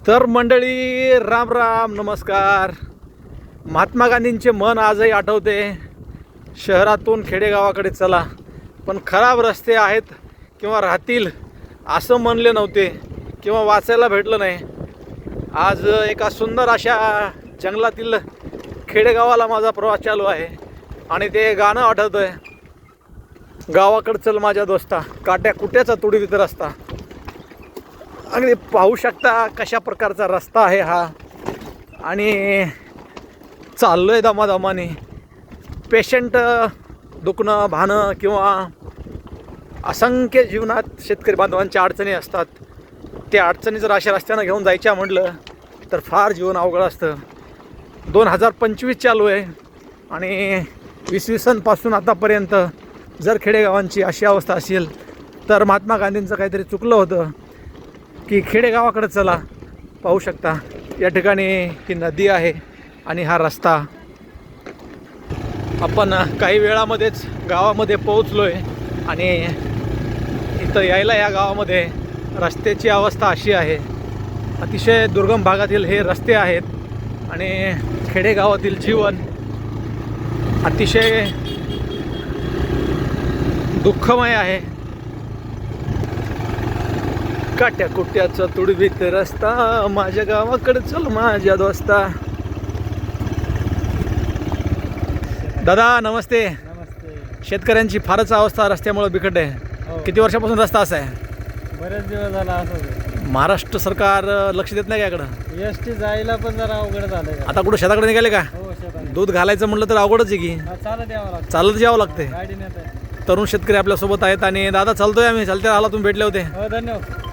तर मंडळी राम राम नमस्कार. महात्मा गांधींचे मन आजही आठवते, शहरातून खेडेगावाकडे चला, पण खराब रस्ते आहेत किंवा राहतील असं म्हणले नव्हते किंवा वाचायला भेटलं नाही. आज एका सुंदर अशा जंगलातील खेडेगावाला माझा प्रवास चालू आहे आणि ते गाणं आठवतं आहे, गावाकडे चल माझ्या दोस्ता, काट्या कुट्याचा तुडीत रस्ता. अगदी पाहू शकता कशा प्रकारचा रस्ता आहे हा, आणि चाललो आहे दमादमाने. पेशंट दुखणं भाणं किंवा असंख्य जीवनात शेतकरी बांधवांच्या अडचणी असतात. त्या अडचणी जर अशा रस्त्यानं घेऊन जायच्या म्हटलं तर फार जीवन अवघड असतं. 2025 चालू आहे आणि 2020 पासून आतापर्यंत जर खेडेगावांची अशी अवस्था असेल तर महात्मा गांधींचं काहीतरी चुकलं होतं की खेडेगावाकडे चला. पाहू शकता या ठिकाणी ही नदी आहे आणि हा रस्ता. आपण काही वेळामध्येच गावामध्ये पोहोचलो आहे आणि इथं यायला या गावामध्ये रस्त्याची अवस्था अशी आहे. अतिशय दुर्गम भागातील हे रस्ते आहेत आणि खेडेगावातील जीवन अतिशय दुःखमय आहे. काट्या कुट्याचा तुडवीत रस्ता, माझ्या गावाकडे चल माझ्या दोस्ता. दादा नमस्ते. नमस्ते. शेतकऱ्यांची फारच अवस्था रस्त्यामुळे बिकट आहे. हो. किती वर्षापासून रस्ता असा आहे? बरेच दिवस झाला असं. महाराष्ट्र सरकार लक्ष देत नाही का याकडं? एसटी जायला पण जरा अवघड झालं. आता कुठं शेताकडे निघाले का? हो शेतात दूध घालायचं म्हटलं तर अवघडच आहे की. चालत यावं लागतं. चालत यावं लागते. गाडी नेत आहे. तरुण शेतकरी आपल्यासोबत आहेत आणि दादा चालतोय आम्ही, चालते आला तुम्ही भेटले होते. हो धन्यवाद.